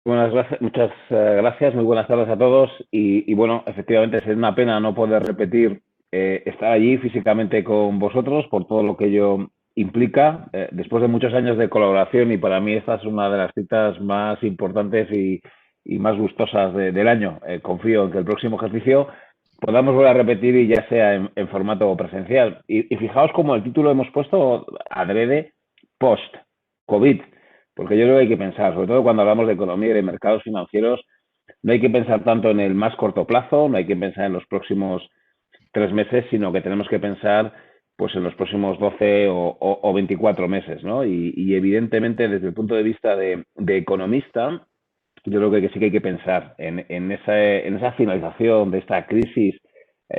Muchas gracias, muy buenas tardes a todos. Bueno, efectivamente es una pena no poder repetir estar allí físicamente con vosotros por todo lo que ello implica. Después de muchos años de colaboración y para mí esta es una de las citas más importantes y más gustosas del año. Confío en que el próximo ejercicio podamos volver a repetir y ya sea en formato presencial. Y fijaos como el título hemos puesto adrede post-COVID. Porque yo creo que hay que pensar, sobre todo cuando hablamos de economía y de mercados financieros, no hay que pensar tanto en el más corto plazo, no hay que pensar en los próximos 3 meses, sino que tenemos que pensar pues en los próximos 12 o 24 meses, ¿no? Y evidentemente desde el punto de vista de economista, yo creo que sí que hay que pensar en esa finalización de esta crisis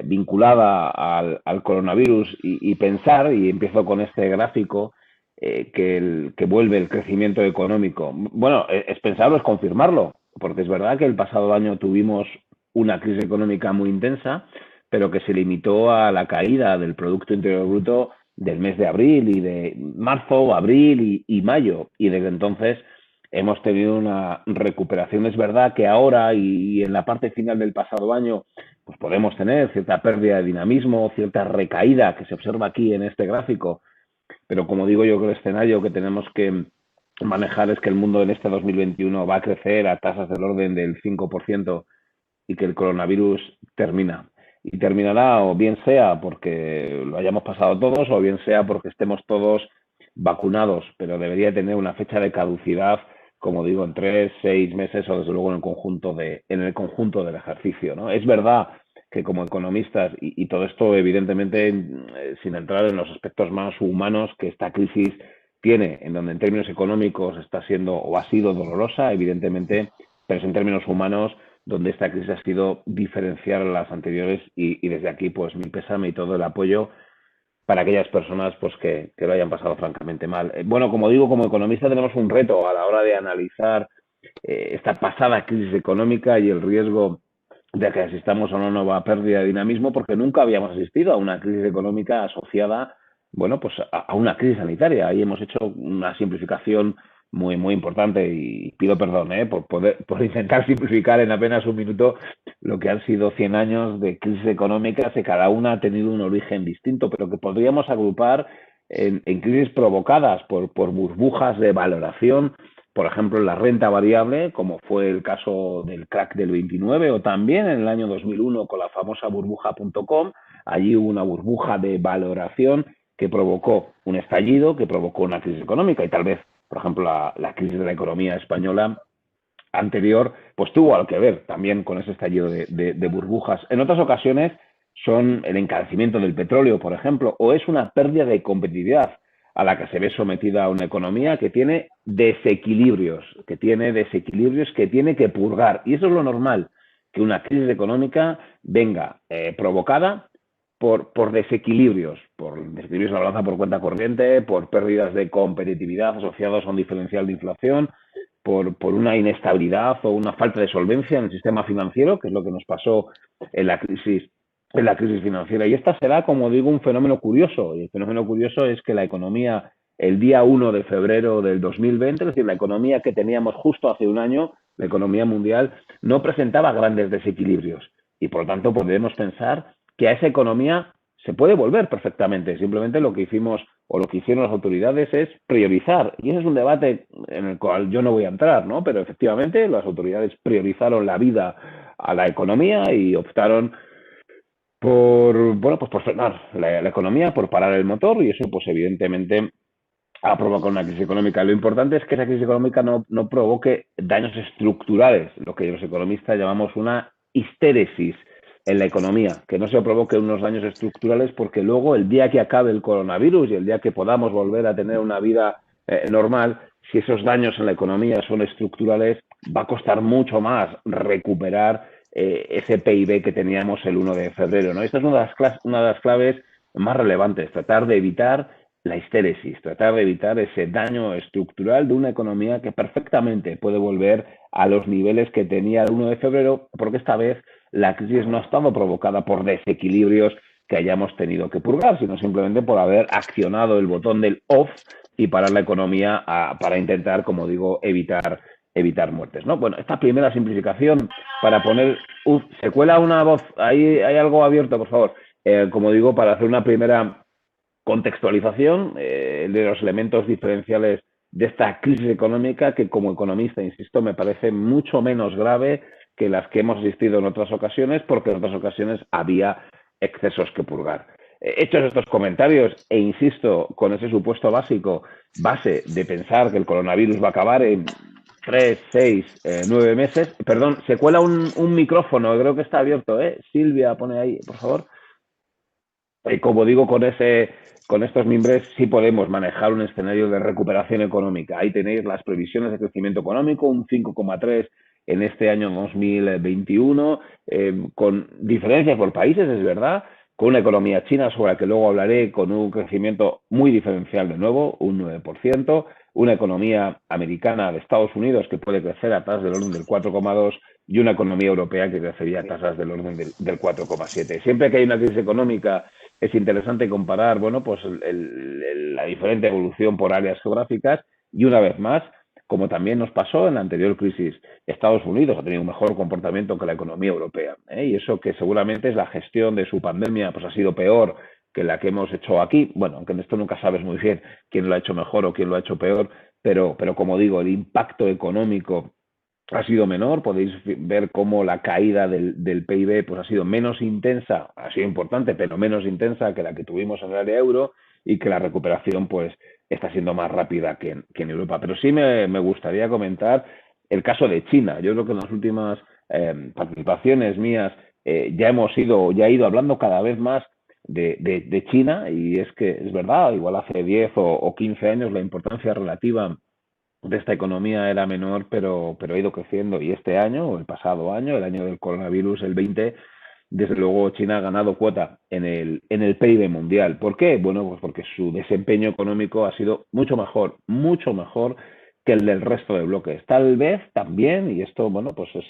vinculada al coronavirus y pensar, y empiezo con este gráfico, que vuelve el crecimiento económico. Bueno, es pensarlo, es confirmarlo, porque es verdad que el pasado año tuvimos una crisis económica muy intensa, pero que se limitó a la caída del Producto Interior Bruto del mes de abril y de marzo, abril y mayo. Y desde entonces hemos tenido una recuperación. Es verdad que ahora y en la parte final del pasado año pues podemos tener cierta pérdida de dinamismo, cierta recaída que se observa aquí en este gráfico, pero como digo yo, que el escenario que tenemos que manejar es que el mundo en este 2021 va a crecer a tasas del orden del 5% y que el coronavirus termina. Y terminará o bien sea porque lo hayamos pasado todos o bien sea porque estemos todos vacunados, pero debería tener una fecha de caducidad, como digo, en 3, 6 meses o desde luego en el conjunto del ejercicio, ¿no? Es verdad que como economistas, y todo esto evidentemente sin entrar en los aspectos más humanos que esta crisis tiene, en donde en términos económicos está siendo o ha sido dolorosa, evidentemente, pero es en términos humanos donde esta crisis ha sido diferenciar a las anteriores y desde aquí pues mi pésame y todo el apoyo para aquellas personas pues que lo hayan pasado francamente mal. Bueno, como digo, como economista tenemos un reto a la hora de analizar esta pasada crisis económica y el riesgo de que asistamos a una nueva pérdida de dinamismo, porque nunca habíamos asistido a una crisis económica asociada, bueno, pues a una crisis sanitaria. Ahí hemos hecho una simplificación muy importante y pido perdón por intentar simplificar en apenas un minuto lo que han sido 100 años de crisis económicas, que cada una ha tenido un origen distinto, pero que podríamos agrupar en crisis provocadas por burbujas de valoración, por ejemplo, en la renta variable, como fue el caso del crack del 29, o también en el año 2001 con la famosa burbuja.com. Allí hubo una burbuja de valoración que provocó un estallido, que provocó una crisis económica y tal vez, por ejemplo, la crisis de la economía española anterior, pues tuvo algo que ver también con ese estallido de burbujas. En otras ocasiones son el encarecimiento del petróleo, por ejemplo, o es una pérdida de competitividad a la que se ve sometida una economía que tiene desequilibrios, que tiene que purgar. Y eso es lo normal, que una crisis económica venga provocada por desequilibrios en la balanza por cuenta corriente, por pérdidas de competitividad asociadas a un diferencial de inflación, por una inestabilidad o una falta de solvencia en el sistema financiero, que es lo que nos pasó en la crisis financiera. Y esta será, como digo, un fenómeno curioso. Y el fenómeno curioso es que la economía, el día 1 de febrero del 2020, es decir, la economía que teníamos justo hace un año, la economía mundial, no presentaba grandes desequilibrios. Y por lo tanto podemos pensar que a esa economía se puede volver perfectamente. Simplemente lo que hicimos o lo que hicieron las autoridades es priorizar. Y ese es un debate en el cual yo no voy a entrar, ¿no? Pero efectivamente las autoridades priorizaron la vida a la economía y optaron por frenar la economía, por parar el motor, y eso pues evidentemente ha provocado una crisis económica. Lo importante es que esa crisis económica no provoque daños estructurales, lo que los economistas llamamos una histéresis en la economía, que no se provoque unos daños estructurales, porque luego el día que acabe el coronavirus y el día que podamos volver a tener una vida normal, si esos daños en la economía son estructurales, va a costar mucho más recuperar ese PIB que teníamos el 1 de febrero, ¿no? Esta es una de las claves más relevantes, tratar de evitar la histéresis, tratar de evitar ese daño estructural de una economía que perfectamente puede volver a los niveles que tenía el 1 de febrero, porque esta vez la crisis no ha estado provocada por desequilibrios que hayamos tenido que purgar, sino simplemente por haber accionado el botón del off y parar la economía para intentar, como digo, evitar evitar muertes, ¿no? Bueno, esta primera simplificación para poner... se cuela una voz, ahí hay algo abierto, por favor. Como digo, para hacer una primera contextualización de los elementos diferenciales de esta crisis económica que como economista, insisto, me parece mucho menos grave que las que hemos asistido en otras ocasiones, porque en otras ocasiones había excesos que purgar. Hechos estos comentarios, e insisto, con ese supuesto base de pensar que el coronavirus va a acabar en 3, 6, 9 meses. Perdón, se cuela un micrófono, creo que está abierto, ¿eh? Silvia, pone ahí, por favor. Como digo, con estos mimbres sí podemos manejar un escenario de recuperación económica. Ahí tenéis las previsiones de crecimiento económico, un 5,3 en este año 2021, con diferencias por países, es verdad, con una economía china sobre la que luego hablaré, con un crecimiento muy diferencial de nuevo, un 9%, una economía americana de Estados Unidos que puede crecer a tasas del orden del 4,2 y una economía europea que crecería a tasas del orden del 4,7. Siempre que hay una crisis económica es interesante comparar, bueno, pues la diferente evolución por áreas geográficas y una vez más, como también nos pasó en la anterior crisis, Estados Unidos ha tenido un mejor comportamiento que la economía europea, y eso que seguramente es la gestión de su pandemia, pues ha sido peor que la que hemos hecho aquí. Bueno, aunque en esto nunca sabes muy bien quién lo ha hecho mejor o quién lo ha hecho peor, pero como digo, el impacto económico ha sido menor. Podéis ver cómo la caída del PIB pues, ha sido menos intensa, ha sido importante, pero menos intensa que la que tuvimos en el área euro, y que la recuperación pues, está siendo más rápida que en Europa. Pero sí me gustaría comentar el caso de China. Yo creo que en las últimas participaciones mías ya he ido hablando cada vez más de China, y es que es verdad, igual hace 10 o 15 años la importancia relativa de esta economía era menor, pero ha ido creciendo. Y este año, o el pasado año, el año del coronavirus, el 20, desde luego China ha ganado cuota en el PIB mundial. ¿Por qué? Bueno, pues porque su desempeño económico ha sido mucho mejor que el del resto de bloques. Tal vez también, y esto, bueno, pues es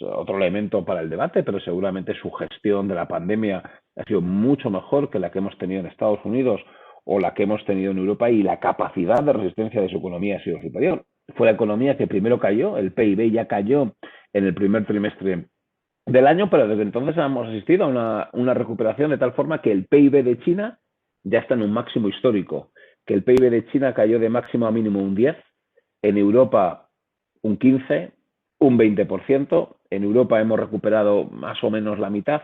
otro elemento para el debate, pero seguramente su gestión de la pandemia ha sido mucho mejor que la que hemos tenido en Estados Unidos o la que hemos tenido en Europa, y la capacidad de resistencia de su economía ha sido superior. Fue la economía que primero cayó, el PIB ya cayó en el primer trimestre del año, pero desde entonces hemos asistido a una recuperación de tal forma que el PIB de China ya está en un máximo histórico, que el PIB de China cayó de máximo a mínimo un 10, en Europa un 15, un 20%, en Europa hemos recuperado más o menos la mitad,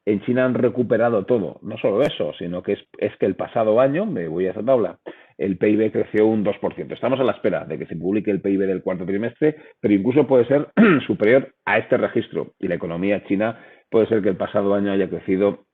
en China han recuperado todo. No solo eso, sino que es que el pasado año, me voy a esa tabla, el PIB creció un 2%. Estamos a la espera de que se publique el PIB del cuarto trimestre, pero incluso puede ser superior a este registro. Y la economía china puede ser que el pasado año haya crecido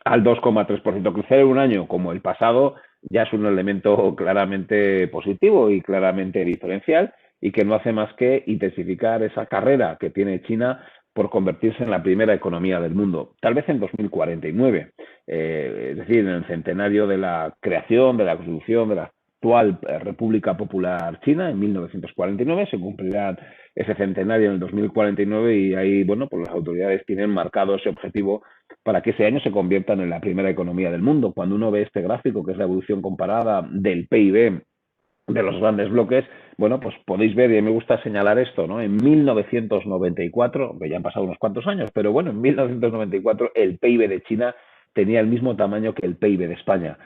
al 2,3%. Crecer en un año como el pasado ya es un elemento claramente positivo y claramente diferencial, y que no hace más que intensificar esa carrera que tiene China por convertirse en la primera economía del mundo, tal vez en 2049, es decir, en el centenario de la creación, de la constitución de la actual República Popular China, en 1949, se cumplirá ese centenario en el 2049, y ahí, bueno, pues las autoridades tienen marcado ese objetivo para que ese año se conviertan en la primera economía del mundo. Cuando uno ve este gráfico, que es la evolución comparada del PIB de los grandes bloques, bueno, pues podéis ver, y me gusta señalar esto, ¿no? En 1994, que ya han pasado unos cuantos años, pero bueno, en 1994 el PIB de China tenía el mismo tamaño que el PIB de España,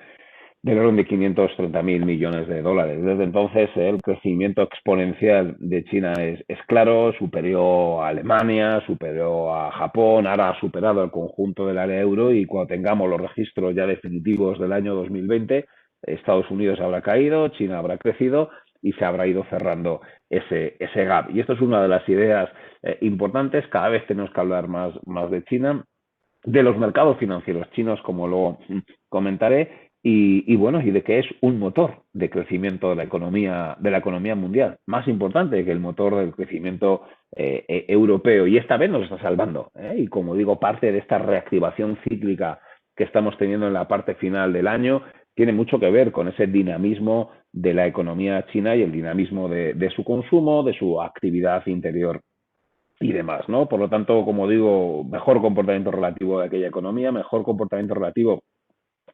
del orden de 530.000 millones de dólares. Desde entonces, el crecimiento exponencial de China es claro, superior a Alemania, superior a Japón, ahora ha superado el conjunto del área euro, y cuando tengamos los registros ya definitivos del año 2020, Estados Unidos habrá caído, China habrá crecido y se habrá ido cerrando ese gap. Y esto es una de las ideas importantes. Cada vez tenemos que hablar más de China, de los mercados financieros chinos, como luego comentaré, y bueno, y de que es un motor de crecimiento de la economía mundial, más importante que el motor del crecimiento europeo, y esta vez nos está salvando, y como digo, parte de esta reactivación cíclica que estamos teniendo en la parte final del año tiene mucho que ver con ese dinamismo de la economía china y el dinamismo de su consumo, de su actividad interior y demás, ¿no? Por lo tanto, como digo, mejor comportamiento relativo de aquella economía, mejor comportamiento relativo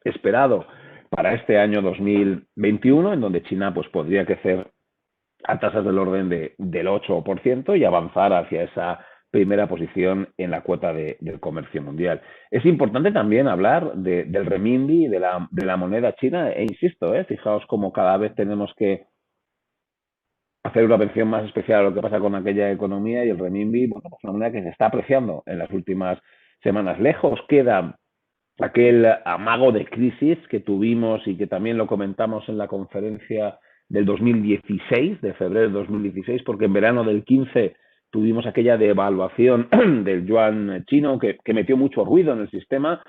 esperado para este año 2021, en donde China pues podría crecer a tasas del orden del 8% y avanzar hacia esa primera posición en la cuota del comercio mundial. Es importante también hablar del renminbi, de la moneda china, e insisto, fijaos cómo cada vez tenemos que hacer una mención más especial a lo que pasa con aquella economía y el renminbi, bueno, pues una moneda que se está apreciando en las últimas semanas. Lejos queda aquel amago de crisis que tuvimos y que también lo comentamos en la conferencia del 2016, de febrero de 2016, porque en verano del 15 tuvimos aquella devaluación del yuan chino que metió mucho ruido en el sistema.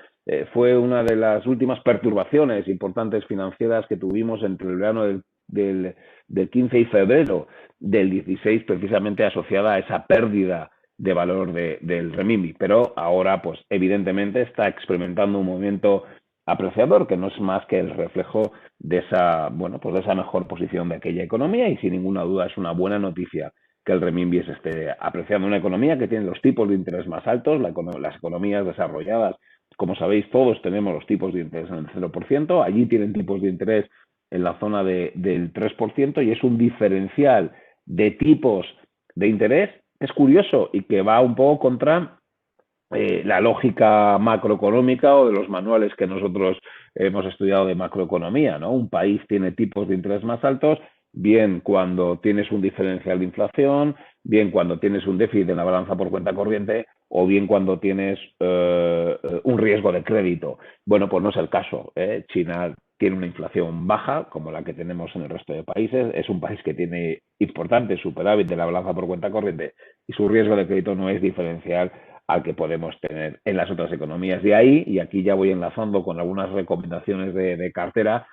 Fue una de las últimas perturbaciones importantes financieras que tuvimos entre el verano del 15 y febrero del 16, precisamente asociada a esa pérdida de valor del renminbi, pero ahora pues evidentemente está experimentando un movimiento apreciador que no es más que el reflejo de esa, bueno, pues de esa mejor posición de aquella economía y sin ninguna duda es una buena noticia que el renminbi se esté apreciando. Una economía que tiene los tipos de interés más altos, las economías desarrolladas, como sabéis, todos tenemos los tipos de interés en el 0%, allí tienen tipos de interés en la zona del 3% y es un diferencial de tipos de interés es curioso y que va un poco contra la lógica macroeconómica o de los manuales que nosotros hemos estudiado de macroeconomía, ¿no? Un país tiene tipos de interés más altos, bien cuando tienes un diferencial de inflación, bien cuando tienes un déficit en la balanza por cuenta corriente o bien cuando tienes un riesgo de crédito. Bueno, pues no es el caso. China tiene una inflación baja, como la que tenemos en el resto de países. Es un país que tiene importante superávit de la balanza por cuenta corriente y su riesgo de crédito no es diferencial al que podemos tener en las otras economías. De ahí, y aquí ya voy enlazando con algunas recomendaciones de cartera,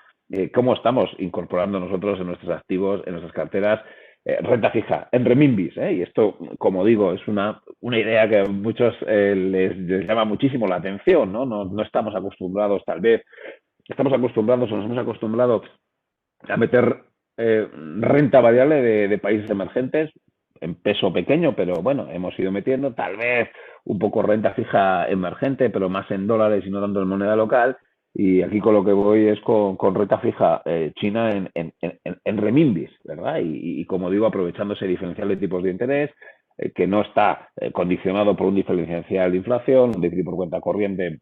cómo estamos incorporando nosotros en nuestros activos, en nuestras carteras, renta fija en renminbis. Y esto, como digo, es una idea que a muchos les llama muchísimo la atención, ¿no? No estamos acostumbrados, tal vez, estamos acostumbrados o nos hemos acostumbrado a meter renta variable de países emergentes en peso pequeño, pero bueno, hemos ido metiendo tal vez un poco renta fija emergente, pero más en dólares y no tanto en moneda local. Y aquí con lo que voy es con renta fija china en renminbis, ¿verdad? Y como digo, aprovechando ese diferencial de tipos de interés que no está condicionado por un diferencial de inflación, un déficit por cuenta corriente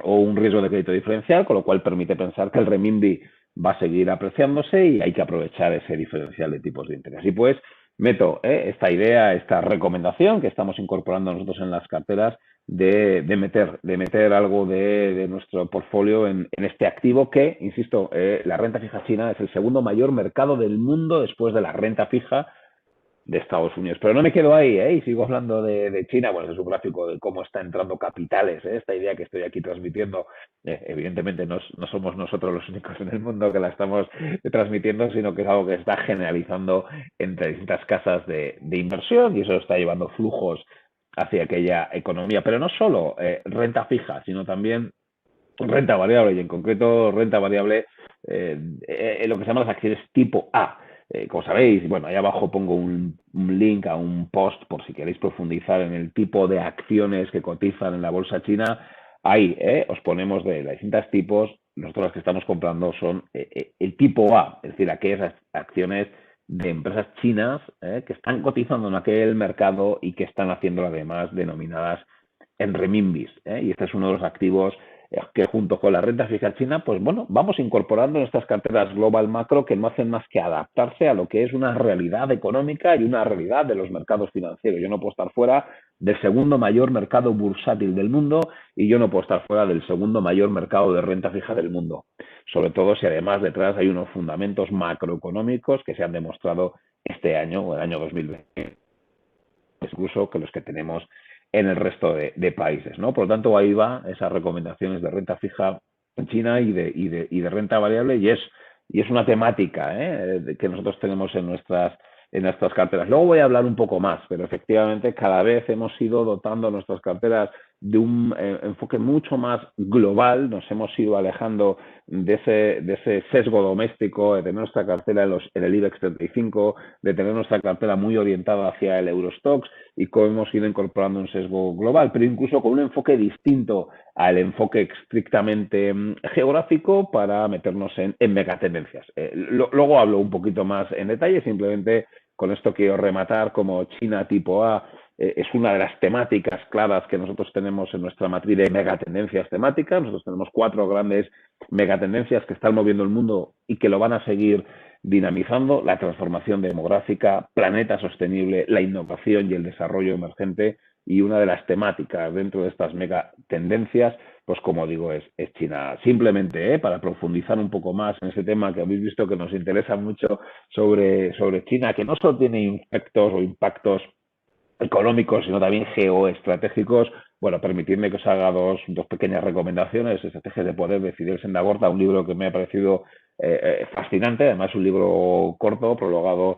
o un riesgo de crédito diferencial, con lo cual permite pensar que el renminbi va a seguir apreciándose y hay que aprovechar ese diferencial de tipos de interés. Y pues meto esta idea, esta recomendación que estamos incorporando nosotros en las carteras de meter algo de nuestro portfolio en este activo que, insisto, la renta fija china es el segundo mayor mercado del mundo después de la renta fija de Estados Unidos. Pero no me quedo ahí, y sigo hablando de China, bueno, es un gráfico de cómo está entrando capitales, esta idea que estoy aquí transmitiendo, evidentemente no somos nosotros los únicos en el mundo que la estamos transmitiendo, sino que es algo que está generalizando entre distintas casas de inversión y eso está llevando flujos hacia aquella economía. Pero no solo renta fija, sino también renta variable y en concreto renta variable en lo que se llama las acciones tipo A. Como sabéis, bueno, ahí abajo pongo un link a un post por si queréis profundizar en el tipo de acciones que cotizan en la bolsa china. Ahí os ponemos de los distintos tipos. Nosotros las que estamos comprando son el tipo A, es decir, aquellas acciones de empresas chinas que están cotizando en aquel mercado y que están haciendo además denominadas en renminbis. Y este es uno de los activos que junto con la renta fija china, pues bueno, vamos incorporando en estas carteras global macro que no hacen más que adaptarse a lo que es una realidad económica y una realidad de los mercados financieros. Yo no puedo estar fuera del segundo mayor mercado bursátil del mundo y yo no puedo estar fuera del segundo mayor mercado de renta fija del mundo. Sobre todo si además detrás hay unos fundamentos macroeconómicos que se han demostrado este año o el año 2020, incluso que los que tenemos en el resto de países, ¿no? Por lo tanto, ahí va esas recomendaciones de renta fija en China y de renta variable y es una temática que nosotros tenemos en nuestras carteras. Luego voy a hablar un poco más, pero efectivamente cada vez hemos ido dotando nuestras carteras de un enfoque mucho más global, nos hemos ido alejando de ese sesgo doméstico, de tener nuestra cartera en el IBEX 35, de tener nuestra cartera muy orientada hacia el Eurostoxx y cómo hemos ido incorporando un sesgo global, pero incluso con un enfoque distinto al enfoque estrictamente geográfico para meternos en megatendencias. Luego hablo un poquito más en detalle, simplemente con esto quiero rematar como China tipo A es una de las temáticas claras que nosotros tenemos en nuestra matriz de megatendencias temáticas. Nosotros tenemos 4 grandes megatendencias que están moviendo el mundo y que lo van a seguir dinamizando: la transformación demográfica, planeta sostenible, la innovación y el desarrollo emergente. Y una de las temáticas dentro de estas megatendencias, pues como digo, es China. Simplemente, para profundizar un poco más en ese tema que habéis visto que nos interesa mucho sobre China, que no solo tiene efectos o impactos económicos, sino también geoestratégicos. Bueno, permitidme que os haga dos pequeñas recomendaciones. Estrategias de poder, de Fidel Senda-Gorta, un libro que me ha parecido fascinante, además un libro corto, prologado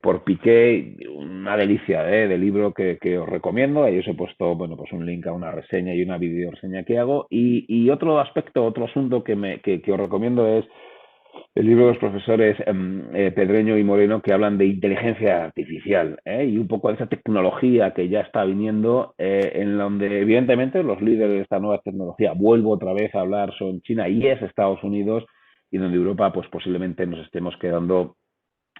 por Piqué, una delicia de libro que os recomiendo. Ahí os he puesto, bueno, pues un link a una reseña y una video reseña que hago. Y otro aspecto, otro asunto que os recomiendo es el libro de los profesores Pedreño y Moreno, que hablan de inteligencia artificial y un poco de esa tecnología que ya está viniendo, en donde evidentemente los líderes de esta nueva tecnología, vuelvo otra vez a hablar, son China y es Estados Unidos, y donde Europa pues posiblemente nos estemos quedando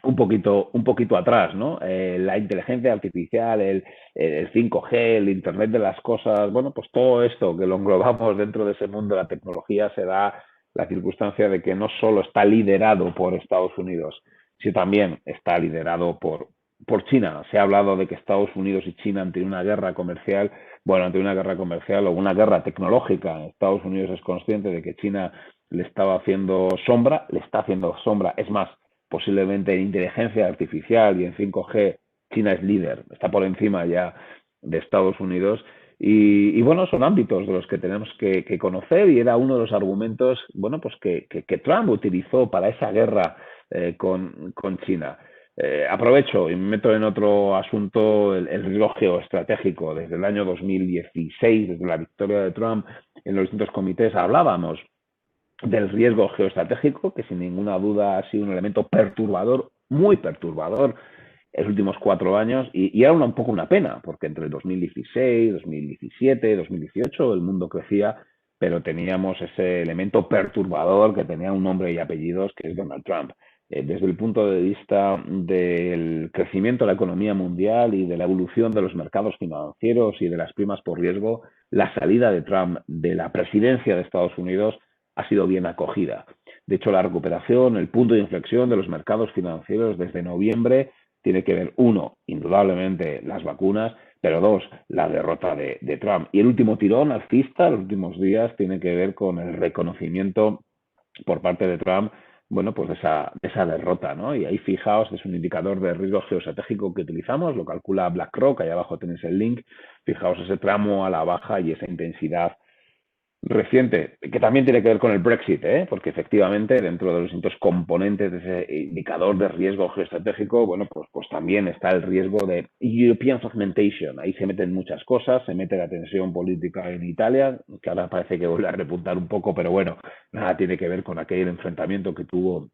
un poquito atrás, ¿no? La inteligencia artificial, el 5G, el Internet de las cosas, bueno, pues todo esto que lo englobamos dentro de ese mundo de la tecnología se da la circunstancia de que no solo está liderado por Estados Unidos, sino también está liderado por China. Se ha hablado de que Estados Unidos y China han tenido una guerra comercial. Bueno, ante una guerra comercial o una guerra tecnológica, Estados Unidos es consciente de que China le estaba haciendo sombra, le está haciendo sombra. Es más, posiblemente en inteligencia artificial y en 5G, China es líder, está por encima ya de Estados Unidos. Bueno, son ámbitos de los que tenemos que conocer, y era uno de los argumentos, bueno, pues que Trump utilizó para esa guerra con China. Aprovecho y me meto en otro asunto, el riesgo geoestratégico. Desde el año 2016, desde la victoria de Trump en los distintos comités, hablábamos del riesgo geoestratégico, que sin ninguna duda ha sido un elemento perturbador, muy perturbador, en los últimos 4 años, y era un poco una pena, porque entre el 2016, 2017, 2018 el mundo crecía, pero teníamos ese elemento perturbador que tenía un nombre y apellidos, que es Donald Trump. Desde el punto de vista del crecimiento de la economía mundial y de la evolución de los mercados financieros y de las primas por riesgo, la salida de Trump de la presidencia de Estados Unidos ha sido bien acogida. De hecho, la recuperación, el punto de inflexión de los mercados financieros desde noviembre tiene que ver, uno, indudablemente las vacunas, pero dos, la derrota de Trump. Y el último tirón alcista, los últimos días, tiene que ver con el reconocimiento por parte de Trump, bueno, pues de esa derrota, ¿no? Y ahí fijaos, es un indicador de riesgo geoestratégico que utilizamos, lo calcula BlackRock, ahí abajo tenéis el link, fijaos ese tramo a la baja y esa intensidad reciente, que también tiene que ver con el Brexit, porque efectivamente dentro de los distintos componentes de ese indicador de riesgo geoestratégico, bueno, pues también está el riesgo de European fragmentation. Ahí se meten muchas cosas, se mete la tensión política en Italia, que ahora parece que vuelve a repuntar un poco, pero bueno, nada tiene que ver con aquel enfrentamiento que tuvo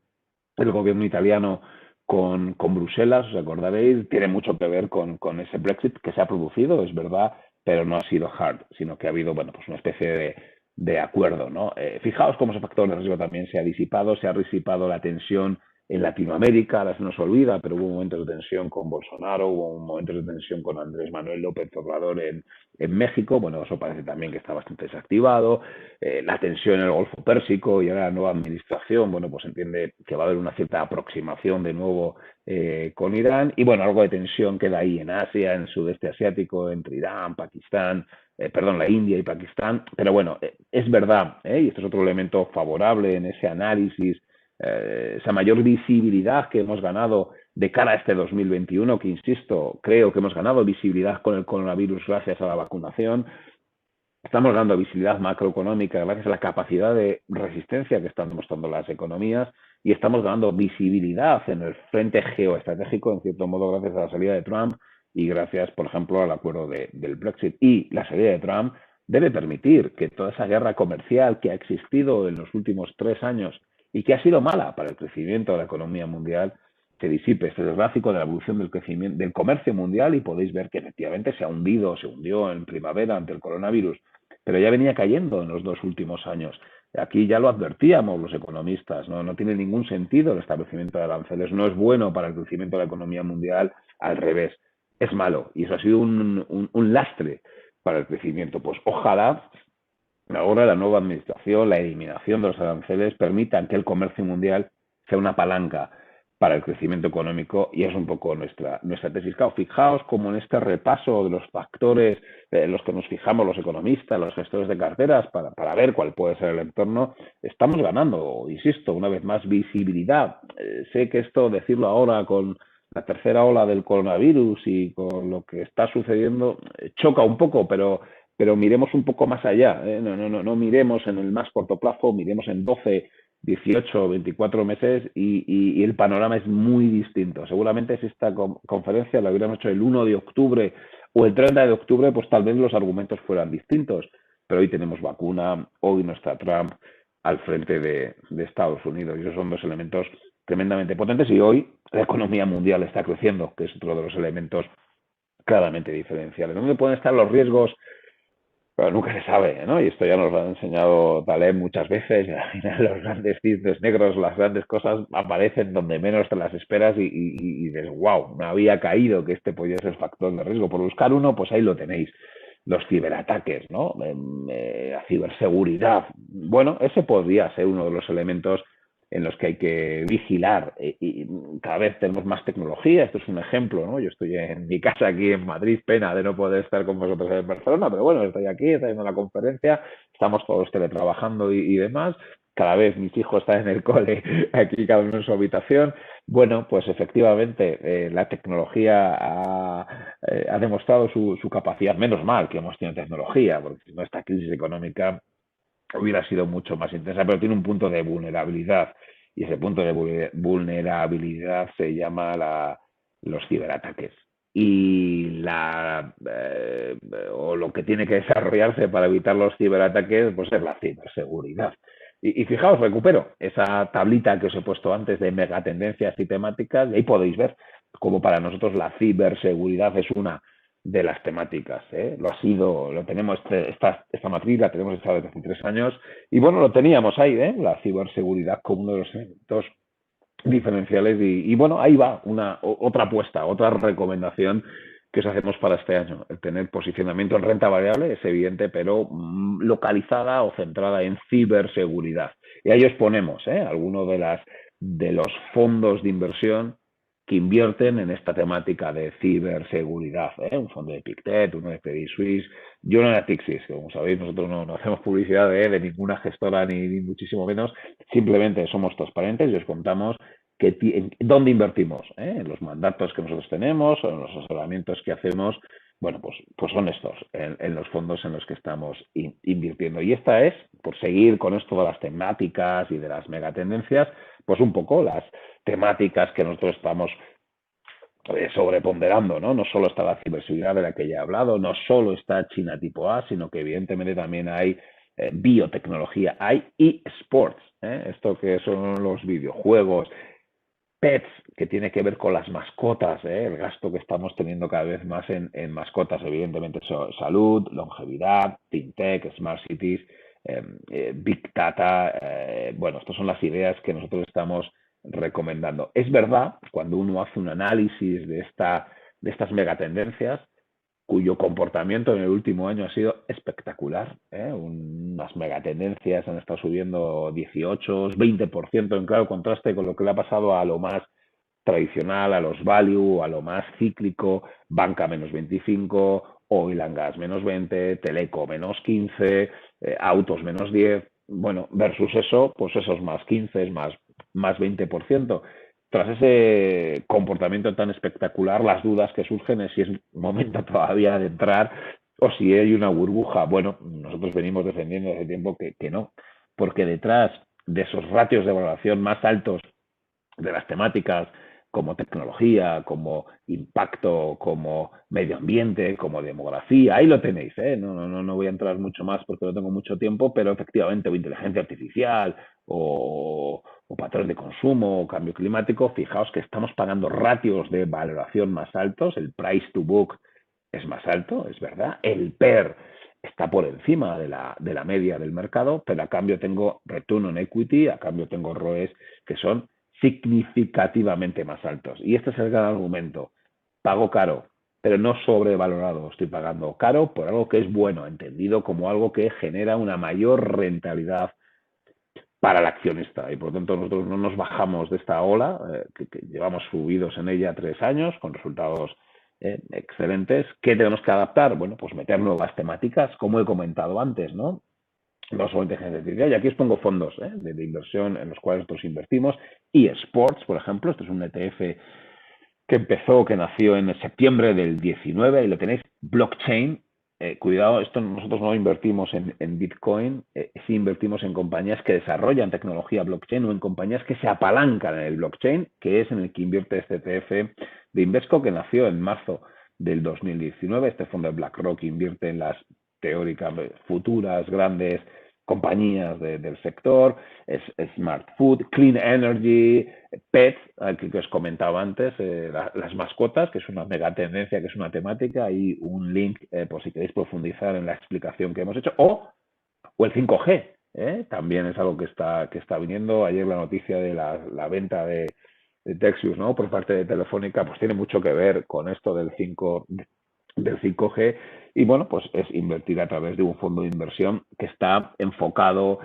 el gobierno italiano con Bruselas, os acordaréis. Tiene mucho que ver con ese Brexit que se ha producido, es verdad, pero no ha sido hard, sino que ha habido, bueno, pues una especie de acuerdo, ¿no? Fijaos cómo ese factor de riesgo también se ha disipado la tensión en Latinoamérica, ahora se nos olvida, pero hubo momentos de tensión con Bolsonaro, hubo momentos de tensión con Andrés Manuel López Obrador en México. Bueno, eso parece también que está bastante desactivado. La tensión en el Golfo Pérsico y ahora la nueva administración, bueno, pues entiende que va a haber una cierta aproximación de nuevo con Irán, y bueno, algo de tensión queda ahí en Asia, en el sudeste asiático, entre Irán, Pakistán, perdón, la India y Pakistán. Pero bueno, es verdad, y esto es otro elemento favorable en ese análisis, esa mayor visibilidad que hemos ganado de cara a este 2021, que insisto, creo que hemos ganado visibilidad con el coronavirus gracias a la vacunación. Estamos ganando visibilidad macroeconómica gracias a la capacidad de resistencia que están demostrando las economías, y estamos ganando visibilidad en el frente geoestratégico, en cierto modo, gracias a la salida de Trump y gracias, por ejemplo, al acuerdo del Brexit. Y la salida de Trump debe permitir que toda esa guerra comercial que ha existido en los últimos 3 años y que ha sido mala para el crecimiento de la economía mundial se disipe. Este es el gráfico de la evolución del crecimiento del comercio mundial y podéis ver que efectivamente se hundió en primavera ante el coronavirus, pero ya venía cayendo en los 2 últimos años. Aquí ya lo advertíamos los economistas, ¿no? No tiene ningún sentido el establecimiento de aranceles, no es bueno para el crecimiento de la economía mundial, al revés, es malo y eso ha sido un lastre para el crecimiento. Pues ojalá ahora la nueva administración, la eliminación de los aranceles permitan que el comercio mundial sea una palanca para el crecimiento económico y es un poco nuestra tesis. Claro, fijaos como en este repaso de los factores en los que nos fijamos los economistas, los gestores de carteras para ver cuál puede ser el entorno, estamos ganando, insisto, una vez más visibilidad. Sé que esto, decirlo ahora con la tercera ola del coronavirus y con lo que está sucediendo, choca un poco, pero miremos un poco más allá, ¿eh? No miremos en el más corto plazo, miremos en 12, 18, 24 meses y el panorama es muy distinto. Seguramente si esta conferencia la hubiéramos hecho el 1 de octubre o el 30 de octubre, pues tal vez los argumentos fueran distintos. Pero hoy tenemos vacuna, hoy no está Trump al frente de Estados Unidos y esos son dos elementos tremendamente potentes y hoy la economía mundial está creciendo, que es otro de los elementos claramente diferenciales. ¿Dónde pueden estar los riesgos? Pero nunca se sabe, ¿no? Y esto ya nos lo ha enseñado Taleb muchas veces. Al final los grandes cisnes negros, las grandes cosas aparecen donde menos te las esperas y dices, wow, no había caído que este podía ser el factor de riesgo. Por buscar uno, pues ahí lo tenéis. Los ciberataques, ¿no? La ciberseguridad. Bueno, ese podría ser uno de los elementos en los que hay que vigilar y cada vez tenemos más tecnología. Esto es un ejemplo, ¿no? Yo estoy en mi casa aquí en Madrid, pena de no poder estar con vosotros en Barcelona, pero bueno, estoy aquí, estoy haciendo la conferencia, estamos todos teletrabajando y demás. Cada vez mis hijos están en el cole, aquí cada uno en su habitación. Bueno, pues efectivamente la tecnología ha demostrado su capacidad. Menos mal que hemos tenido tecnología, porque si no esta crisis económica hubiera sido mucho más intensa, pero tiene un punto de vulnerabilidad y ese punto de vulnerabilidad se llama los ciberataques. Y o lo que tiene que desarrollarse para evitar los ciberataques, pues es la ciberseguridad. Y fijaos, recupero esa tablita que os he puesto antes de megatendencias y temáticas, y ahí podéis ver cómo para nosotros la ciberseguridad es una de las temáticas. ¿Eh? Lo ha sido, lo tenemos, esta matriz la tenemos esta desde hace 3 años y bueno, lo teníamos ahí, ¿eh? La ciberseguridad como uno de los elementos diferenciales y bueno, ahí va otra apuesta, otra recomendación que os hacemos para este año. El tener posicionamiento en renta variable es evidente, pero localizada o centrada en ciberseguridad. Y ahí os ponemos algunos de los fondos de inversión que invierten en esta temática de ciberseguridad. Un fondo de Pictet, uno de Credit Suisse, yo no de Natixis, que como sabéis nosotros no hacemos publicidad de ninguna gestora ni muchísimo menos, simplemente somos transparentes y os contamos dónde invertimos, en los mandatos que nosotros tenemos, en los asesoramientos que hacemos, bueno, pues son estos, en los fondos en los que estamos invirtiendo. Y esta es, por seguir con esto de las temáticas y de las megatendencias, pues un poco las temáticas que nosotros estamos sobreponderando, ¿no? No solo está la ciberseguridad de la que ya he hablado, no solo está China tipo A, sino que evidentemente también hay biotecnología, hay eSports, esto que son los videojuegos, pets, que tiene que ver con las mascotas, el gasto que estamos teniendo cada vez más en mascotas, evidentemente salud, longevidad, fintech, smart cities, big data, bueno, estas son las ideas que nosotros estamos recomendando. Es verdad, cuando uno hace un análisis de estas megatendencias, cuyo comportamiento en el último año ha sido espectacular. Unas megatendencias han estado subiendo 18, 20% en claro contraste con lo que le ha pasado a lo más tradicional, a los value, a lo más cíclico, banca menos 25, oil and gas menos 20, teleco menos 15, autos menos 10. Bueno, versus eso, pues esos más 15, más 20%. Tras ese comportamiento tan espectacular, las dudas que surgen es si es momento todavía de entrar o si hay una burbuja. Bueno, nosotros venimos defendiendo hace tiempo que no, porque detrás de esos ratios de valoración más altos de las temáticas como tecnología, como impacto, como medio ambiente, como demografía. Ahí lo tenéis, ¿eh? No voy a entrar mucho más porque no tengo mucho tiempo, pero efectivamente o inteligencia artificial o patrones de consumo o cambio climático, fijaos que estamos pagando ratios de valoración más altos, el price to book es más alto, es verdad, el PER está por encima de la media del mercado, pero a cambio tengo return on equity, a cambio tengo ROEs que son significativamente más altos. Y este es el gran argumento. Pago caro, pero no sobrevalorado. Estoy pagando caro por algo que es bueno, entendido como algo que genera una mayor rentabilidad para el accionista. Y por lo tanto nosotros no nos bajamos de esta ola, que llevamos subidos en ella 3 años con resultados excelentes. ¿Qué tenemos que adaptar? Bueno, pues meter nuevas temáticas, como he comentado antes, ¿no? No solo inteligencia artificial, y aquí os pongo fondos de inversión en los cuales nosotros invertimos, y Sports, por ejemplo, esto es un ETF que nació en septiembre del 19, y lo tenéis, blockchain. Cuidado, esto nosotros no invertimos en Bitcoin, sí invertimos en compañías que desarrollan tecnología blockchain o en compañías que se apalancan en el blockchain, que es en el que invierte este ETF de Invesco, que nació en marzo del 2019. Este fondo de BlackRock invierte en las teóricas futuras grandes compañías del sector, es Smart Food, Clean Energy, Pets, que os comentaba antes, las mascotas, que es una mega tendencia, que es una temática, y un link por si queréis profundizar en la explicación que hemos hecho, o el 5G, también es algo que está viniendo. Ayer la noticia de la venta de Texius, ¿no? Por parte de Telefónica, pues tiene mucho que ver con esto del 5G, y bueno, pues es invertir a través de un fondo de inversión que está enfocado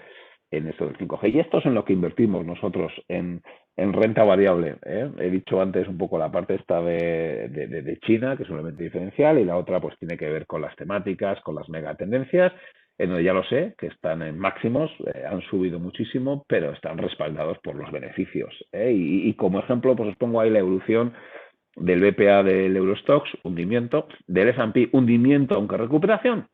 en esto del 5G. Y esto es en lo que invertimos nosotros en renta variable. He dicho antes un poco la parte esta de China, que es un elemento diferencial, y la otra pues tiene que ver con las temáticas, con las megatendencias, en donde ya lo sé, que están en máximos, han subido muchísimo, pero están respaldados por los beneficios. Y como ejemplo, pues os pongo ahí la evolución del BPA del Eurostoxx, hundimiento, del S&P, hundimiento, aunque recuperación,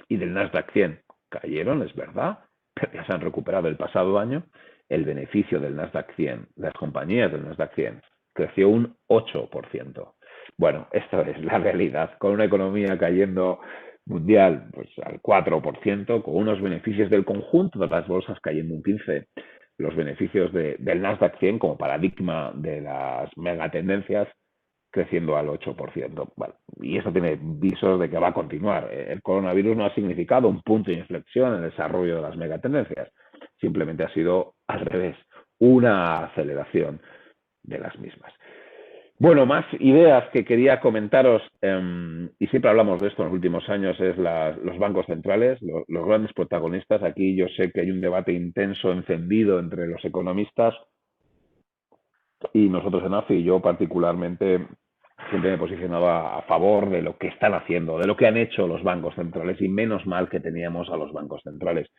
y del Nasdaq 100. Cayeron, es verdad, pero ya se han recuperado el pasado año. El beneficio del Nasdaq 100, las compañías del Nasdaq 100, creció un 8%. Bueno, esta es la realidad, con una economía cayendo mundial pues al 4%, con unos beneficios del conjunto de las bolsas cayendo un 15%. Los beneficios del Nasdaq 100 como paradigma de las megatendencias creciendo al 8%. Vale. Y esto tiene visos de que va a continuar. El coronavirus no ha significado un punto de inflexión en el desarrollo de las megatendencias. Simplemente ha sido al revés, una aceleración de las mismas. Bueno, más ideas que quería comentaros, y siempre hablamos de esto en los últimos años, es los bancos centrales, los grandes protagonistas. Aquí yo sé que hay un debate intenso, encendido entre los economistas, y nosotros en AFI, yo particularmente, siempre me he posicionado a favor de lo que están haciendo, de lo que han hecho los bancos centrales, y menos mal que teníamos a los bancos centrales.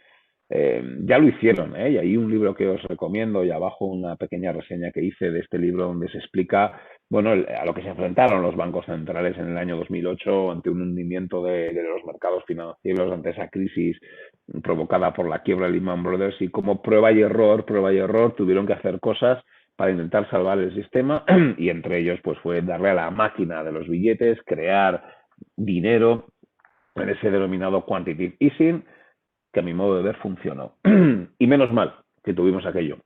Ya lo hicieron, y hay un libro que os recomiendo, y abajo una pequeña reseña que hice de este libro donde se explica, bueno, a lo que se enfrentaron los bancos centrales en el año 2008 ante un hundimiento de los mercados financieros, ante esa crisis provocada por la quiebra de Lehman Brothers, y como prueba y error tuvieron que hacer cosas para intentar salvar el sistema, y entre ellos pues fue darle a la máquina de los billetes, crear dinero en ese denominado quantitative easing, que a mi modo de ver funcionó. Y menos mal que tuvimos aquello,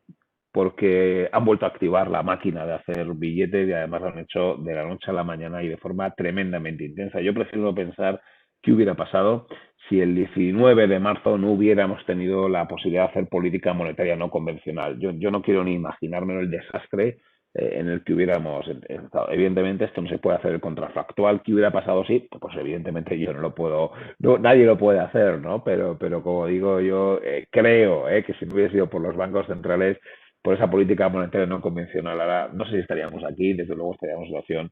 porque han vuelto a activar la máquina de hacer billetes, y además lo han hecho de la noche a la mañana y de forma tremendamente intensa. Yo prefiero pensar qué hubiera pasado si el 19 de marzo no hubiéramos tenido la posibilidad de hacer política monetaria no convencional. Yo no quiero ni imaginarme el desastre en el que hubiéramos estado. Evidentemente esto no se puede hacer el contrafactual. ¿Qué hubiera pasado si? Pues evidentemente yo no lo puedo, no, nadie lo puede hacer, ¿no? Pero como digo, yo creo que si no hubiese sido por los bancos centrales, por esa política monetaria no convencional, ahora no sé si estaríamos aquí, desde luego estaríamos en una situación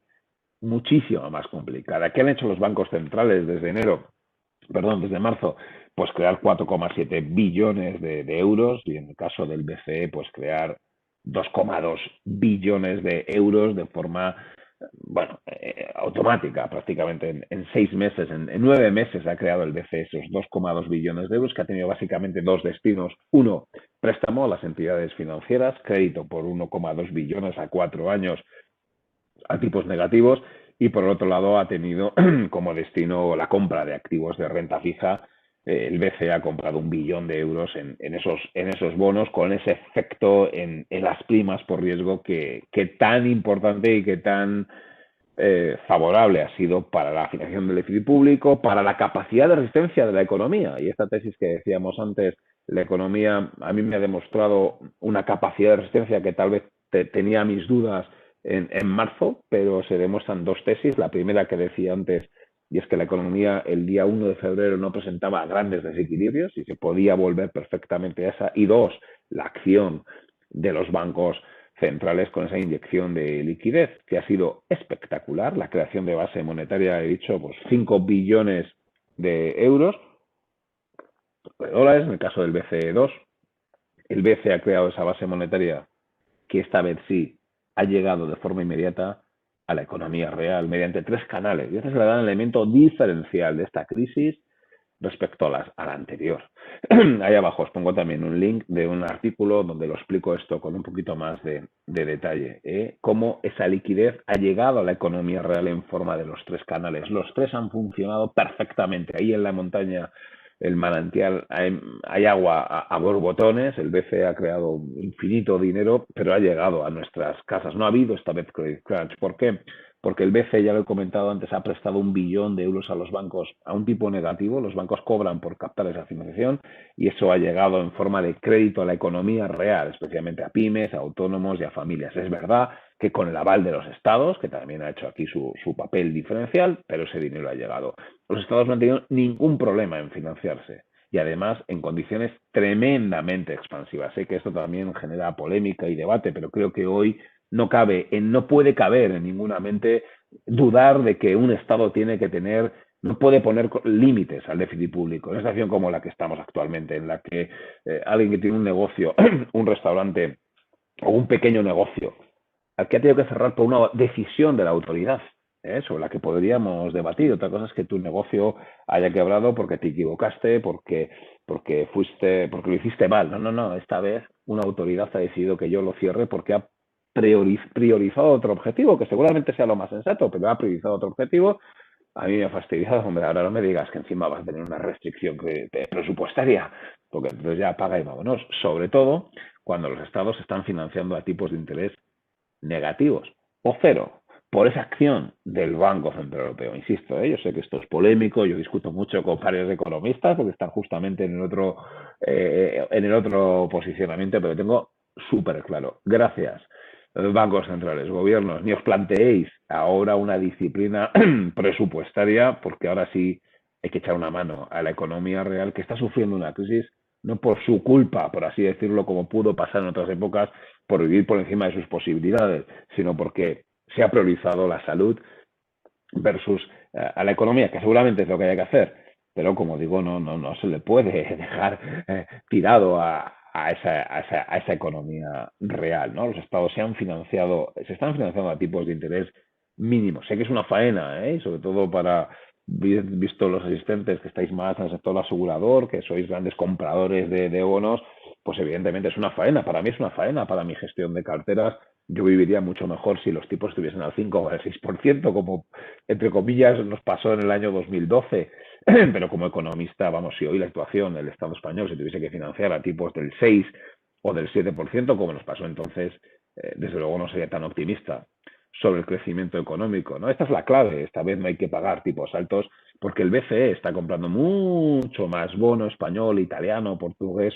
muchísimo más complicada. ¿Qué han hecho los bancos centrales desde marzo? Pues crear 4,7 billones de euros, y en el caso del BCE, pues crear 2,2 billones de euros de forma, bueno, automática, prácticamente en 6 meses, en 9 meses ha creado el BCE esos 2,2 billones de euros, que ha tenido básicamente dos destinos. Uno, préstamo a las entidades financieras, crédito por 1,2 billones a 4 años a tipos negativos, y por otro lado ha tenido como destino la compra de activos de renta fija. El BCE ha comprado 1 billón de euros en esos bonos, con ese efecto en las primas por riesgo que tan importante y que tan favorable ha sido para la financiación del déficit público, para la capacidad de resistencia de la economía. Y esta tesis que decíamos antes, la economía a mí me ha demostrado una capacidad de resistencia que tal vez tenía mis dudas en marzo, pero se demuestran dos tesis. La primera que decía antes, y es que la economía el día 1 de febrero no presentaba grandes desequilibrios y se podía volver perfectamente a esa. Y dos, la acción de los bancos centrales con esa inyección de liquidez, que ha sido espectacular. La creación de base monetaria, he dicho, pues 5 billones de euros, de dólares, en el caso del BCE2. El BCE ha creado esa base monetaria que esta vez sí ha llegado de forma inmediata a la economía real mediante 3 canales. Y ese es el gran elemento diferencial de esta crisis respecto a la anterior. Ahí abajo os pongo también un link de un artículo donde lo explico esto con un poquito más de detalle. Cómo esa liquidez ha llegado a la economía real en forma de los 3 canales. Los 3 han funcionado perfectamente. Ahí en la montaña, el manantial, hay agua a borbotones. El BCE ha creado infinito dinero, pero ha llegado a nuestras casas. No ha habido esta vez credit crunch. ¿Por qué? Porque el BCE, ya lo he comentado antes, ha prestado 1 billón de euros a los bancos a un tipo negativo. Los bancos cobran por captar esa financiación y eso ha llegado en forma de crédito a la economía real, especialmente a pymes, a autónomos y a familias. Es verdad que con el aval de los estados, que también ha hecho aquí su papel diferencial, pero ese dinero ha llegado. Los estados no han tenido ningún problema en financiarse y además en condiciones tremendamente expansivas. Sé que esto también genera polémica y debate, pero creo que hoy no puede caber en ninguna mente dudar de que un Estado tiene que tener, no puede poner límites al déficit público. En una situación como la que estamos actualmente, en la que alguien que tiene un negocio, un restaurante o un pequeño negocio, al que ha tenido que cerrar por una decisión de la autoridad, sobre la que podríamos debatir. Otra cosa es que tu negocio haya quebrado porque te equivocaste, porque lo hiciste mal. No, no, no. Esta vez una autoridad ha decidido que yo lo cierre porque ha priorizado otro objetivo, que seguramente sea lo más sensato, pero ha priorizado otro objetivo. A mí me ha fastidiado. Hombre, ahora no me digas que encima vas a tener una restricción presupuestaria, porque entonces ya paga y vámonos. Sobre todo cuando los estados están financiando a tipos de interés negativos o cero por esa acción del Banco Central Europeo. Insisto, yo sé que esto es polémico, yo discuto mucho con varios economistas porque están justamente en el otro posicionamiento, pero tengo súper claro. Gracias, bancos centrales, gobiernos, ni os planteéis ahora una disciplina presupuestaria, porque ahora sí hay que echar una mano a la economía real que está sufriendo una crisis, no por su culpa, por así decirlo, como pudo pasar en otras épocas, por vivir por encima de sus posibilidades, sino porque se ha priorizado la salud versus a la economía, que seguramente es lo que hay que hacer, pero como digo, no se le puede dejar tirado a esa economía real, ¿no? Los estados se están financiando a tipos de interés mínimos. Sé que es una faena, sobre todo para, visto los asistentes que estáis más en el sector asegurador, que sois grandes compradores de bonos, pues evidentemente es una faena. Para mí es una faena para mi gestión de carteras. Yo viviría mucho mejor si los tipos estuviesen al 5 o al 6%, como entre comillas nos pasó en el año 2012. Pero como economista, vamos, si hoy la actuación del Estado español se tuviese que financiar a tipos del 6 o del 7%, como nos pasó entonces, desde luego no sería tan optimista sobre el crecimiento económico, ¿no? Esta es la clave. Esta vez no hay que pagar tipos altos porque el BCE está comprando mucho más bono español, italiano, portugués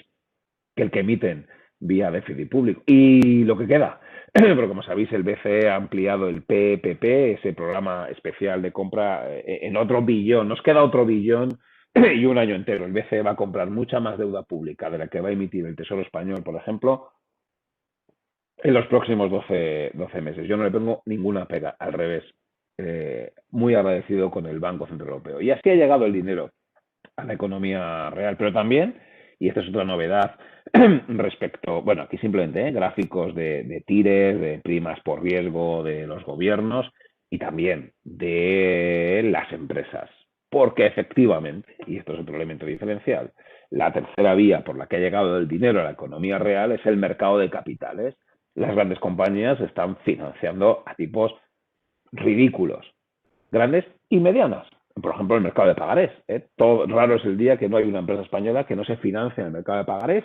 que el que emiten vía déficit público. Y lo que queda, porque como sabéis, el BCE ha ampliado el PPP, ese programa especial de compra, en otro billón. Nos queda otro billón y un año entero. El BCE va a comprar mucha más deuda pública de la que va a emitir el Tesoro Español, por ejemplo, en los próximos 12 meses. Yo no le pongo ninguna pega, al revés. Muy agradecido con el Banco Central Europeo. Y así ha llegado el dinero a la economía real, pero también, y esta es otra novedad respecto, bueno, aquí simplemente gráficos de tires, de primas por riesgo de los gobiernos y también de las empresas. porque efectivamente, y esto es otro elemento diferencial, la tercera vía por la que ha llegado el dinero a la economía real es el mercado de capitales. Las grandes compañías están financiando a tipos ridículos, grandes y medianas. Por ejemplo, el mercado de pagarés. Todo, raro es el día que no hay una empresa española que no se financie en el mercado de pagarés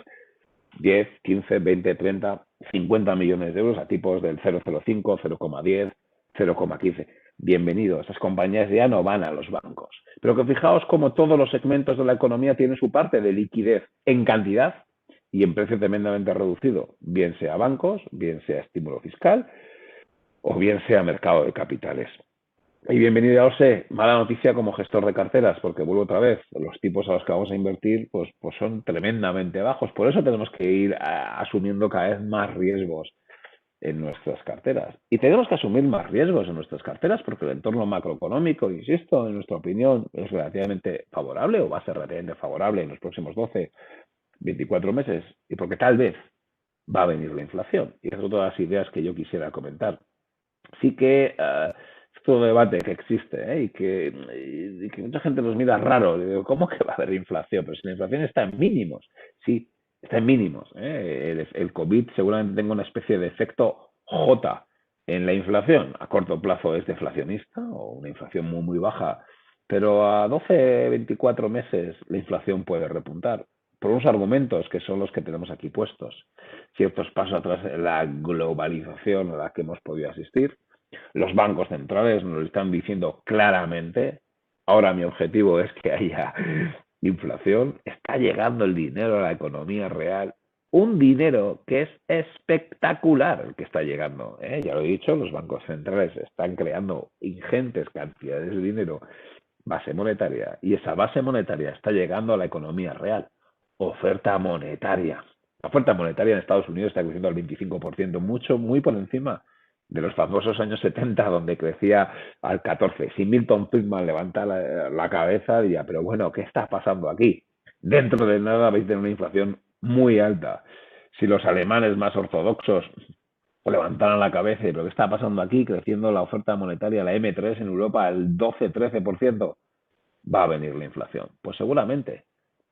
10, 15, 20, 30, 50 millones de euros a tipos del 0,05, 0,10, 0,15. Bienvenido, esas compañías ya no van a los bancos. Pero que fijaos cómo todos los segmentos de la economía tienen su parte de liquidez en cantidad y en precio tremendamente reducido, bien sea bancos, bien sea estímulo fiscal o bien sea mercado de capitales. Y bienvenido, ya lo sé, mala noticia como gestor de carteras, porque vuelvo otra vez, los tipos a los que vamos a invertir pues son tremendamente bajos. Por eso tenemos que ir asumiendo cada vez más riesgos en nuestras carteras. Y tenemos que asumir más riesgos en nuestras carteras porque el entorno macroeconómico, insisto, en nuestra opinión, es relativamente favorable o va a ser relativamente favorable en los próximos 12, 24 meses y porque tal vez va a venir la inflación. Y esas son todas las ideas que yo quisiera comentar. Sí que es todo debate que existe y que mucha gente nos mira raro. Digo, ¿cómo que va a haber inflación? Pero si la inflación está en mínimos, sí, está en mínimos. El COVID seguramente tenga una especie de efecto J en la inflación. A corto plazo es deflacionista o una inflación muy, muy baja, pero a 12, 24 meses la inflación puede repuntar por unos argumentos que son los que tenemos aquí puestos. Ciertos pasos atrás en la globalización a la que hemos podido asistir. Los bancos centrales nos lo están diciendo claramente. Ahora mi objetivo es que haya inflación. Está llegando el dinero a la economía real. Un dinero que es espectacular el que está llegando. Ya lo he dicho, los bancos centrales están creando ingentes cantidades de dinero, base monetaria, y esa base monetaria está llegando a la economía real. Oferta monetaria. La oferta monetaria en Estados Unidos está creciendo al 25%, mucho, muy por encima de los famosos años 70, donde crecía al 14%. Si Milton Friedman levanta la cabeza, diría, pero bueno, ¿qué está pasando aquí? Dentro de nada vais a tener una inflación muy alta. Si los alemanes más ortodoxos levantaran la cabeza y lo que está pasando aquí, creciendo la oferta monetaria, la M3 en Europa al 12-13%, va a venir la inflación. Pues seguramente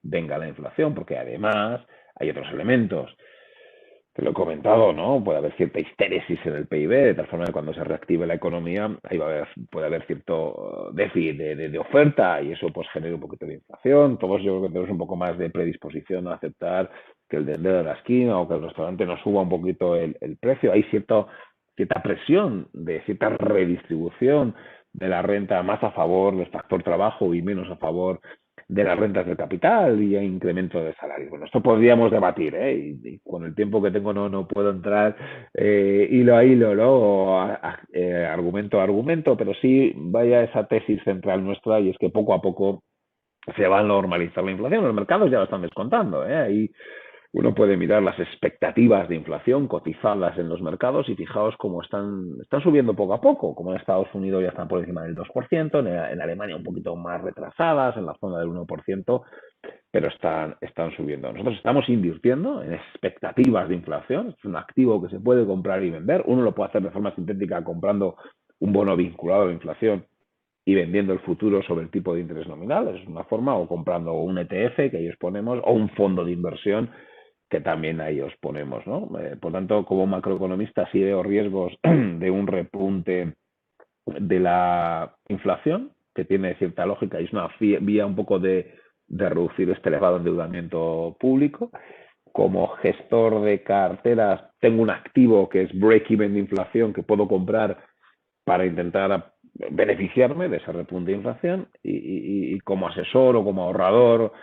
venga la inflación, porque además hay otros elementos que lo he comentado, ¿no? Puede haber cierta histéresis en el PIB, de tal forma que cuando se reactive la economía puede haber cierto déficit de oferta y eso pues genera un poquito de inflación. Todos yo creo que tenemos un poco más de predisposición a aceptar que el tendero de la esquina o que el restaurante nos suba un poquito el precio. Hay cierta presión de cierta redistribución de la renta más a favor del factor trabajo y menos a favor de las rentas del capital y incremento de salarios. Bueno, esto podríamos debatir, y con el tiempo que tengo no puedo entrar hilo a hilo, ¿no? O argumento a argumento, pero sí vaya esa tesis central nuestra y es que poco a poco se va a normalizar la inflación. Los mercados ya lo están descontando, Ahí uno puede mirar las expectativas de inflación cotizadas en los mercados y fijaos cómo están subiendo poco a poco, como en Estados Unidos ya están por encima del 2%, en Alemania un poquito más retrasadas, en la zona del 1%, pero están subiendo. Nosotros estamos invirtiendo en expectativas de inflación, es un activo que se puede comprar y vender, uno lo puede hacer de forma sintética comprando un bono vinculado a la inflación y vendiendo el futuro sobre el tipo de interés nominal, es una forma, o comprando un ETF que ahí os ponemos, o un fondo de inversión que también ahí os ponemos, ¿no? Por tanto, como macroeconomista sí veo riesgos de un repunte de la inflación, que tiene cierta lógica y es una vía un poco de reducir este elevado endeudamiento público. Como gestor de carteras tengo un activo que es break-even de inflación que puedo comprar para intentar beneficiarme de ese repunte de inflación y como asesor o como ahorrador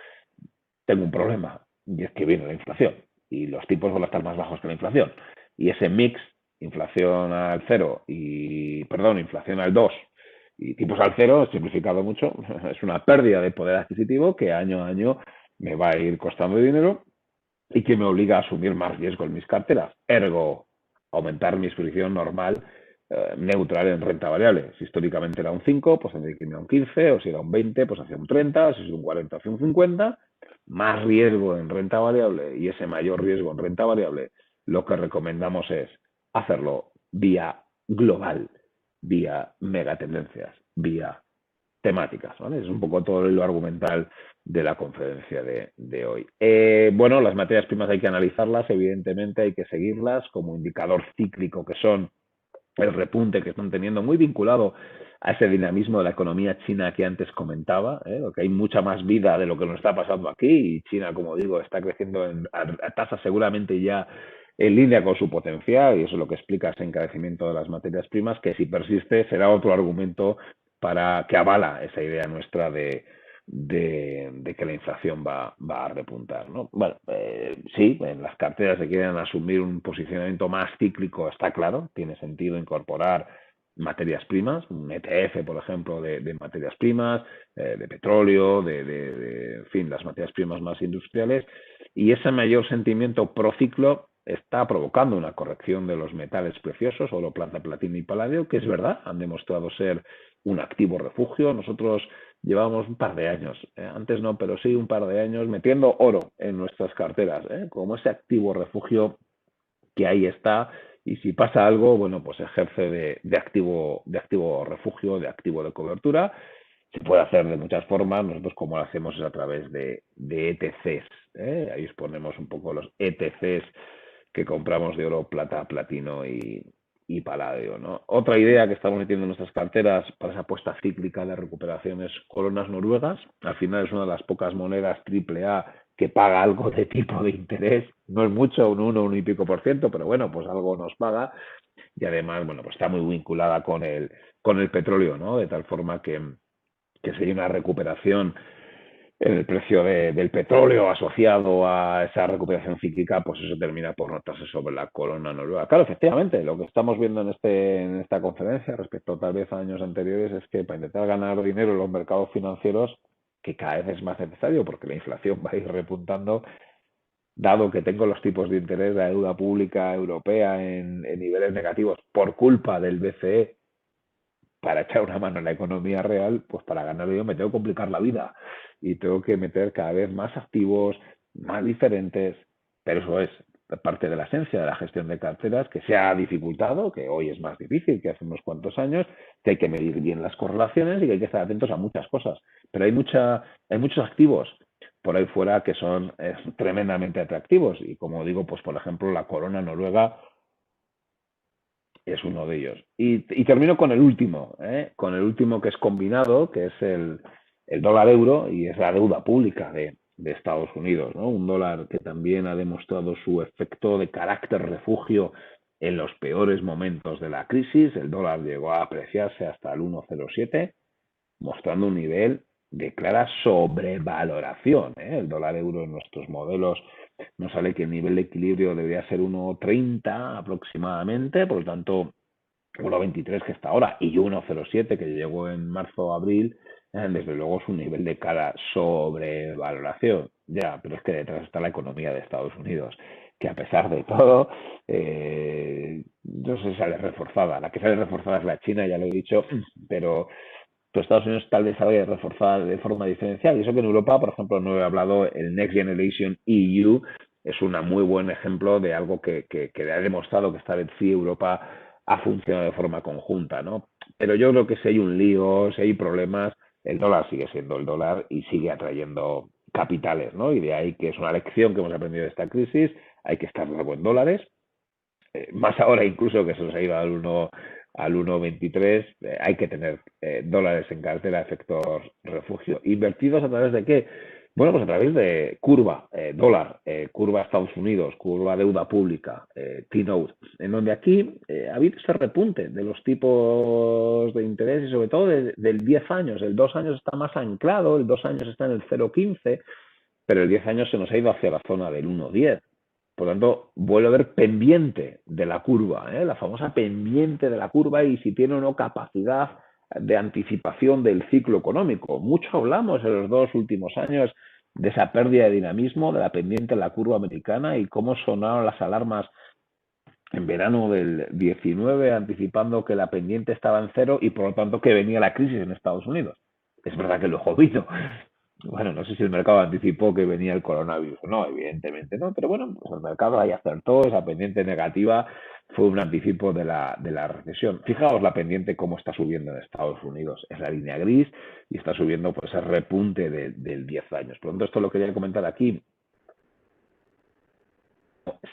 tengo un problema y es que viene la inflación y los tipos van a estar más bajos que la inflación. Y ese mix, inflación al cero inflación al 2 y tipos al cero, simplificado mucho, es una pérdida de poder adquisitivo que año a año me va a ir costando dinero y que me obliga a asumir más riesgo en mis carteras. Ergo, aumentar mi exposición normal neutral en renta variable. Si históricamente era un 5, pues tendría que irme a un 15, o si era un 20, pues hacia un 30, si es un 40, hacia un 50. Más riesgo en renta variable y ese mayor riesgo en renta variable, lo que recomendamos es hacerlo vía global, vía megatendencias, vía temáticas, ¿vale? Es un poco todo lo argumental de la conferencia de hoy. Bueno, las materias primas hay que analizarlas, evidentemente hay que seguirlas como indicador cíclico que son el repunte que están teniendo, muy vinculado a ese dinamismo de la economía china que antes comentaba, que hay mucha más vida de lo que nos está pasando aquí y China, como digo, está creciendo a tasas seguramente ya en línea con su potencial y eso es lo que explica ese encarecimiento de las materias primas, que si persiste será otro argumento para que avala esa idea nuestra de que la inflación va a repuntar, ¿no? Bueno, sí, en las carteras se quieren asumir un posicionamiento más cíclico, está claro, tiene sentido incorporar materias primas, un ETF, por ejemplo, de materias primas, de petróleo, en fin, las materias primas más industriales, y ese mayor sentimiento prociclo está provocando una corrección de los metales preciosos, oro, plata, platino y paladio, que es verdad, han demostrado ser un activo refugio. Nosotros llevamos un par de años, antes no, pero sí un par de años metiendo oro en nuestras carteras, como ese activo refugio que ahí está y si pasa algo, bueno, pues ejerce de activo refugio, de activo de cobertura. Se puede hacer de muchas formas, nosotros como lo hacemos es a través de ETCs, ahí os ponemos un poco los ETCs que compramos de oro, plata, platino y paladio, ¿no? Otra idea que estamos metiendo en nuestras carteras para esa apuesta cíclica de recuperación es coronas noruegas. Al final es una de las pocas monedas AAA que paga algo de tipo de interés. No es mucho, un 1 y pico por ciento, pero bueno, pues algo nos paga. Y además, bueno, pues está muy vinculada con el petróleo, ¿no? De tal forma que sería una recuperación en el precio del petróleo asociado a esa recuperación cíclica, pues eso termina por notarse sobre la corona noruega. Claro, efectivamente, lo que estamos viendo en esta conferencia respecto tal vez a años anteriores es que para intentar ganar dinero en los mercados financieros, que cada vez es más necesario porque la inflación va a ir repuntando, dado que tengo los tipos de interés de la deuda pública europea en niveles negativos por culpa del BCE, para echar una mano en la economía real, pues para ganar yo me tengo que complicar la vida y tengo que meter cada vez más activos, más diferentes, pero eso es parte de la esencia de la gestión de carteras, que se ha dificultado, que hoy es más difícil que hace unos cuantos años, que hay que medir bien las correlaciones y que hay que estar atentos a muchas cosas. Pero hay muchos activos por ahí fuera que son tremendamente atractivos y como digo, pues por ejemplo la corona noruega es uno de ellos. Y termino con el último que es combinado, que es el dólar euro y es la deuda pública de Estados Unidos, ¿no? Un dólar que también ha demostrado su efecto de carácter refugio en los peores momentos de la crisis. El dólar llegó a apreciarse hasta el 1,07, mostrando un nivel de clara sobrevaloración. El dólar euro en nuestros modelos nos sale que el nivel de equilibrio debería ser 1,30 aproximadamente, por lo tanto 1,23 que está ahora y 1,07 que llegó en marzo-abril, desde luego es un nivel de cara sobrevaloración. Ya, pero es que detrás está la economía de Estados Unidos, que a pesar de todo, no se sale reforzada. La que sale reforzada es la China, ya lo he dicho, pero Estados Unidos tal vez sale reforzada de forma diferencial. Y eso que en Europa, por ejemplo, no he hablado, el Next Generation EU es un muy buen ejemplo de algo que ha demostrado que esta vez sí Europa ha funcionado de forma conjunta, ¿no? Pero yo creo que si hay un lío, si hay problemas, el dólar sigue siendo el dólar y sigue atrayendo capitales, ¿no? Y de ahí que es una lección que hemos aprendido de esta crisis, hay que estar luego en dólares, más ahora incluso que se nos ha ido al 1,23, hay que tener dólares en cartera, efectos refugio. ¿Invertidos a través de qué? Bueno, pues a través de curva, dólar, curva Estados Unidos, curva deuda pública, T-Note, en donde aquí ha habido ese repunte de los tipos de interés y sobre todo del 10 años. El 2 años está más anclado, el 2 años está en el 0,15, pero el 10 años se nos ha ido hacia la zona del 1,10. Por lo tanto, vuelve a haber pendiente de la curva, la famosa pendiente de la curva y si tiene o no capacidad de anticipación del ciclo económico. Mucho hablamos en los 2 últimos años de esa pérdida de dinamismo, de la pendiente de la curva americana y cómo sonaron las alarmas en verano del 19 anticipando que la pendiente estaba en cero y por lo tanto que venía la crisis en Estados Unidos. Es verdad que lo he jodido, bueno, no sé si el mercado anticipó que venía el coronavirus o no, evidentemente no, pero bueno, pues el mercado ahí acertó, esa pendiente negativa fue un anticipo de la recesión. Fijaos la pendiente cómo está subiendo en Estados Unidos. Es la línea gris y está subiendo pues el repunte del 10 años. Por lo tanto, esto lo quería comentar aquí.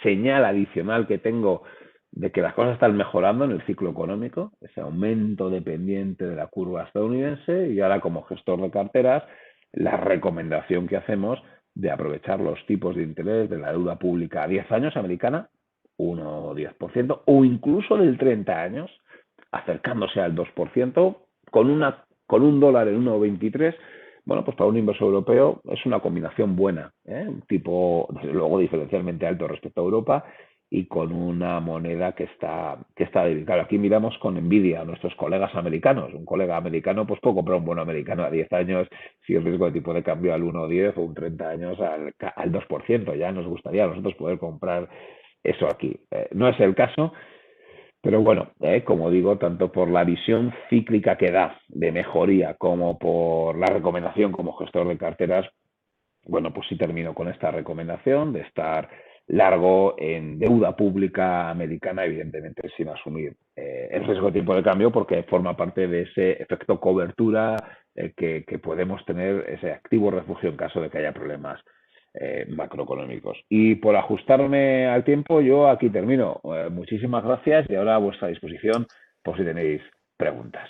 Señal adicional que tengo de que las cosas están mejorando en el ciclo económico, ese aumento dependiente de la curva estadounidense, y ahora como gestor de carteras, la recomendación que hacemos de aprovechar los tipos de interés de la deuda pública a 10 años americana, 1,10%, o incluso del 30 años, acercándose al 2%, con un dólar en 1,23. Bueno, pues para un inversor europeo es una combinación buena, ¿eh? Un tipo, desde luego, diferencialmente alto respecto a Europa y con una moneda que está débil. Claro, aquí miramos con envidia a nuestros colegas americanos. Un colega americano pues puede comprar un bono americano a 10 años si el riesgo de tipo de cambio al 1,10 o un 30 años al 2%. Ya nos gustaría a nosotros poder comprar eso aquí. No es el caso, pero bueno, como digo, tanto por la visión cíclica que da de mejoría como por la recomendación como gestor de carteras, bueno, pues sí termino con esta recomendación de estar largo en deuda pública americana, evidentemente sin asumir el riesgo de tipo de cambio, porque forma parte de ese efecto cobertura que podemos tener, ese activo refugio en caso de que haya problemas macroeconómicos. Y por ajustarme al tiempo, yo aquí termino. Muchísimas gracias y ahora a vuestra disposición por si tenéis preguntas.